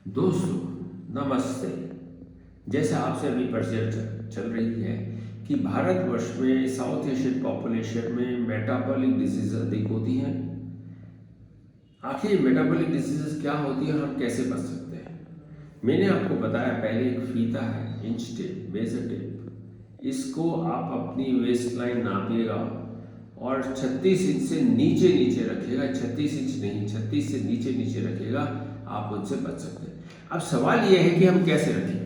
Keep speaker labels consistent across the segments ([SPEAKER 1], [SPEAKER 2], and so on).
[SPEAKER 1] दोस्तों नमस्ते। जैसे आपसे अभी परिचय चल रही है कि भारतवर्ष में साउथ एशियन पॉपुलेशन में मेटाबॉलिक डिजीज अधिक होती हैं। आखिर मेटाबॉलिक डिजीजेस क्या होती है, हम कैसे बच सकते हैं? मैंने आपको बताया पहले एक फीता है, इंच टेप, मेजर टेप। इसको आप अपनी वेस्ट लाइन नापिएगा और 36 इंच से नीचे नीचे रखिएगा। 36 इंच नहीं, 36 से नीचे नीचे रखिएगा, आप उनसे बच सकते हैं। अब सवाल यह है कि हम कैसे रखें।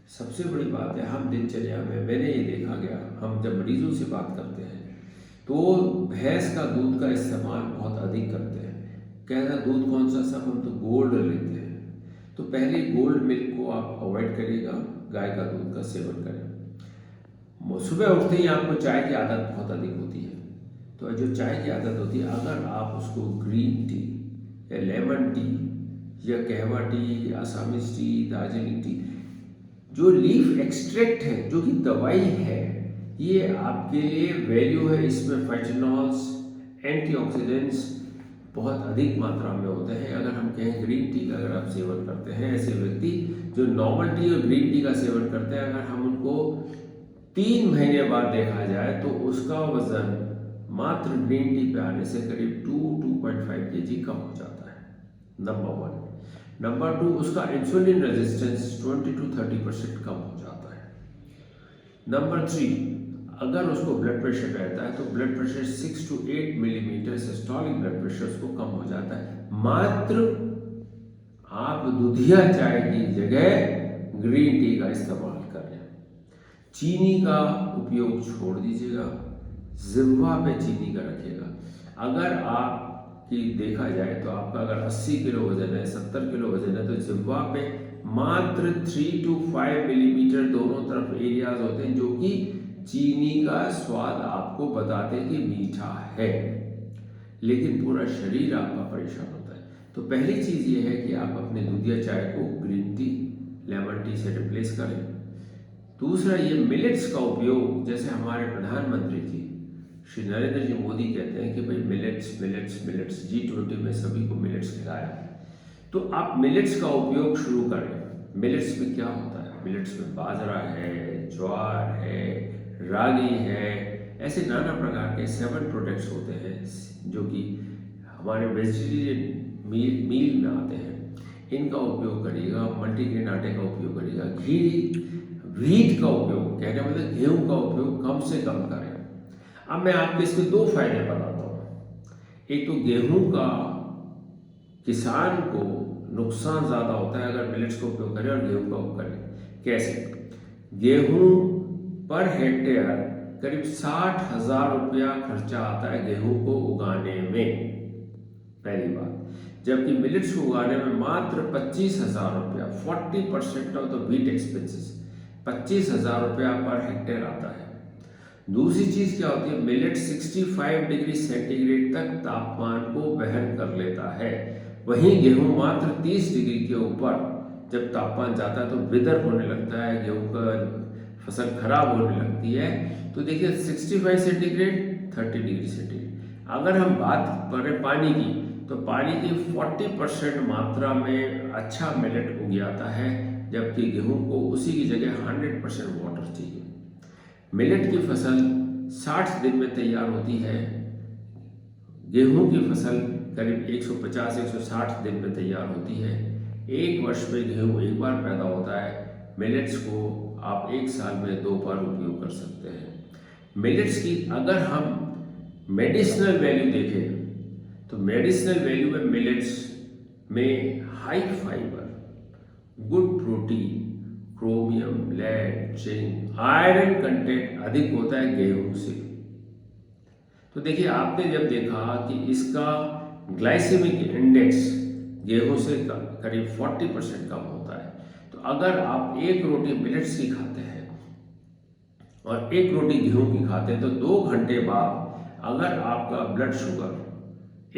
[SPEAKER 1] सबसे बड़ी बात है, हम दिनचर्या में मैंने ये देखा गया, हम जब मरीजों से बात करते हैं तो भैंस का दूध का इस्तेमाल बहुत अधिक करते हैं। कहना दूध कौन सा, सब हम तो गोल्ड लेते हैं। तो पहले गोल्ड मिल्क को आप अवॉइड करिएगा, गाय का दूध का सेवन करें। सुबह उठते ही आपको चाय की आदत बहुत अधिक होती है। तो जो चाय की आदत होती है, अगर आप उसको ग्रीन टी या लेमन टी या कहवा T, Assamese T, Darjeeling T, जो लीफ एक्सट्रैक्ट है, जो कि दवाई है, ये आपके लिए वैल्यू है। इसमें फाइटोनॉल्स, एंटीऑक्सीडेंट्स बहुत अधिक मात्रा में होते हैं। अगर हम कहें ग्रीन टी का अगर आप सेवन करते हैं, ऐसे व्यक्ति जो नॉर्मल टी और ग्रीन टी का सेवन करते हैं, अगर हम उनको 3 महीने बाद देखा जाए तो उसका वजन मात्र ग्रीन टी पे आने से करीब 2.5 kg कम हो जाता है। नंबर 1। नंबर 2, उसका इंसुलिन रेजिस्टेंस 20 to 30% कम हो जाता है। नंबर 3, अगर उसको ब्लड प्रेशर रहता है तो blood pressure 6 to 8 millimetre systolic blood pressure उसको कम हो जाता है। मात्र आप दूधिया चाय की जगह ग्रीन टी का इस्तेमाल करें। चीनी का उपयोग छोड़ दीजिएगा, जिह्वा पे चीनी का रखिएगा। अगर आपकी देखा जाए तो आपका अगर 80 किलो वजन है, 70 किलो वजन है, तो जिह्वा पे मात्र 3 to 5 मिलीमीटर दोनों तरफ एरियाज होते हैं जो कि चीनी का स्वाद आपको बताते हैं कि मीठा है, लेकिन पूरा शरीर आपका परेशान होता है। तो पहली चीज़ ये है कि आप अपने दूधिया चाय को ग्रीन टी, लेमन टी से रिप्लेस करें। दूसरा, ये मिलेट्स का उपयोग, जैसे हमारे प्रधानमंत्री जी श्री नरेंद्र जी मोदी कहते हैं कि भाई मिलेट्स मिलेट्स मिलेट्स, G20 में सभी को मिलेट्स खिलाया, तो आप मिलेट्स का उपयोग शुरू करें। मिलेट्स में क्या होता है? मिलेट्स में बाजरा है, ज्वार है, रागी है, ऐसे नाना प्रकार के 7 प्रोडक्ट्स होते हैं जो कि हमारे वेजिटेरियन मील में आते हैं। इनका उपयोग करिएगा। मल्टीग्रेन आटे का उपयोग करिएगा। घी, व्हीट का उपयोग, कहने मतलब गेहूं का उपयोग कम से कम करें। अब मैं आपको इसके 2 फायदे बताता हूँ। एक तो गेहूं का किसान को नुकसान ज़्यादा होता है अगर मिलेट्स का उपयोग करें और गेहूं का उपयोग करें। कैसे? गेहूं पर हेक्टेयर करीब 60,000 रुपया खर्चा आता है गेहूं को उगाने में, पहली बात। जबकि मिलेट्स को उगाने में मात्र 25,000 रुपया, 40% ऑफ द व्हीट एक्सपेंसेस, 25,000 रुपया पर हेक्टेयर आता है। दूसरी चीज क्या होती है? मिलेट 65 डिग्री सेंटीग्रेड तक तापमान को वहन कर लेता है। वहीं गेहूं मात्र 30 डिग्री के ऊपर जब तापमान जाता है तो विदर होने लगता है, गेहूं का फसल खराब होने लगती है। तो देखिए 65 सेंटीग्रेड, 30 डिग्री सेंटीग्रेड। अगर हम बात करें पानी की, तो पानी की 40% मात्रा में अच्छा मिलेट उग जाता है, जबकि गेहूं को उसी की जगह 100% वाटर चाहिए। मिलेट की फसल 60 दिन में तैयार होती है, गेहूं की फसल करीब 150-160 दिन में तैयार होती है। एक वर्ष में गेहूं एक बार पैदा होता है। मिलेट्स को आप एक साल में 2 बार उपयोग कर सकते हैं। मिलेट्स की अगर हम मेडिसिनल वैल्यू देखें तो मेडिसिनल वैल्यू में मिलेट्स में high fibre, good protein, chromium, lead, zinc, iron content अधिक होता है गेहूं से। तो देखिए आपने जब देखा कि इसका ग्लाइसेमिक इंडेक्स गेहूं से करीब 40% कम होता है। तो अगर आप एक रोटी मिलेट्स की खाते हैं और एक रोटी गेहूं की खाते हैं, तो 2 घंटे बाद अगर आपका ब्लड शुगर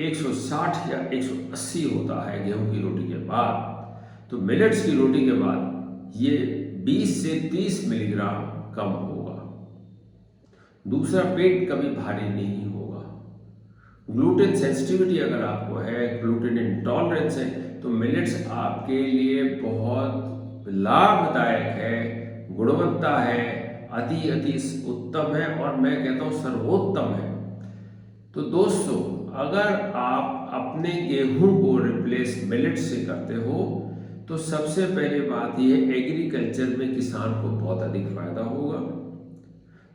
[SPEAKER 1] 160 या 180 होता है गेहूं की रोटी के बाद, तो मिलेट्स की रोटी के बाद ये 20 से 30 मिलीग्राम कम होगा। दूसरा, पेट कभी भारी नहीं होगा। ग्लूटेन सेंसिटिविटी अगर आपको है, ग्लूटेन इंटॉलरेंस है, तो मिलेट्स आपके लिए बहुत लाभदायक है, गुणवत्ता है, अति अति उत्तम है और मैं कहता हूँ सर्वोत्तम है। तो दोस्तों, अगर आप अपने गेहूं को रिप्लेस मिलेट से करते हो तो सबसे पहले बात यह है, एग्रीकल्चर में किसान को बहुत अधिक फायदा होगा।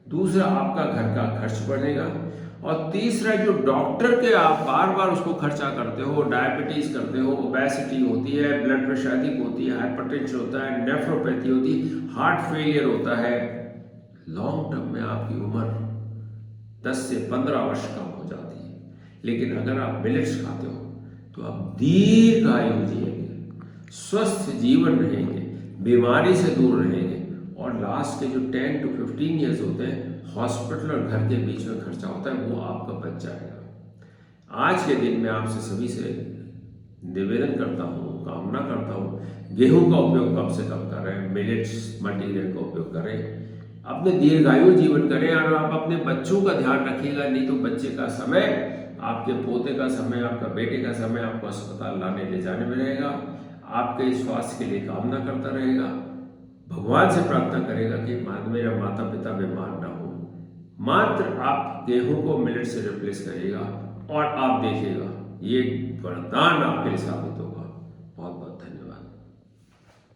[SPEAKER 1] दूसरा, आपका घर का खर्च बढ़ेगा। और तीसरा, जो डॉक्टर के आप बार बार उसको खर्चा करते हो, डायबिटीज करते हो, ओबेसिटी होती है, ब्लड प्रेशर अधिक होती है, हाइपरटेंशन होता है, नेफ्रोपैथी होती है, हार्ट फेलियर होता है, लॉन्ग टर्म में आपकी उम्र 10 से 15 वर्ष कम हो जाती है। लेकिन अगर आप मिलेट्स खाते हो तो आप दीर्घायु जिएंगे, स्वस्थ जीवन रहेंगे, बीमारी से दूर रहेंगे और लास्ट के जो 10 to 15 ईयर्स होते हैं, हॉस्पिटल और घर के बीच में खर्चा होता है, वो आपका बच जाएगा। आज के दिन में आपसे सभी से निवेदन करता हूँ, कामना करता हूँ, गेहूं का उपयोग कम से कम करें, मिलेट्स मटीरियल का उपयोग करें, अपने दीर्घायु जीवन करें। और आप अपने बच्चों का ध्यान रखिएगा, नहीं तो बच्चे का समय, आपके पोते का समय, आपका बेटे का समय आपको अस्पताल लाने ले जाने में रहेगा, आपके स्वास्थ्य के लिए कामना करता रहेगा, भगवान से प्रार्थना करेगा कि मेरा माता पिता बीमार ना हो। मात्र आप गेहूं को मिलेट से रिप्लेस करिएगा और आप देखिएगा ये वरदान आपके लिए साबित होगा।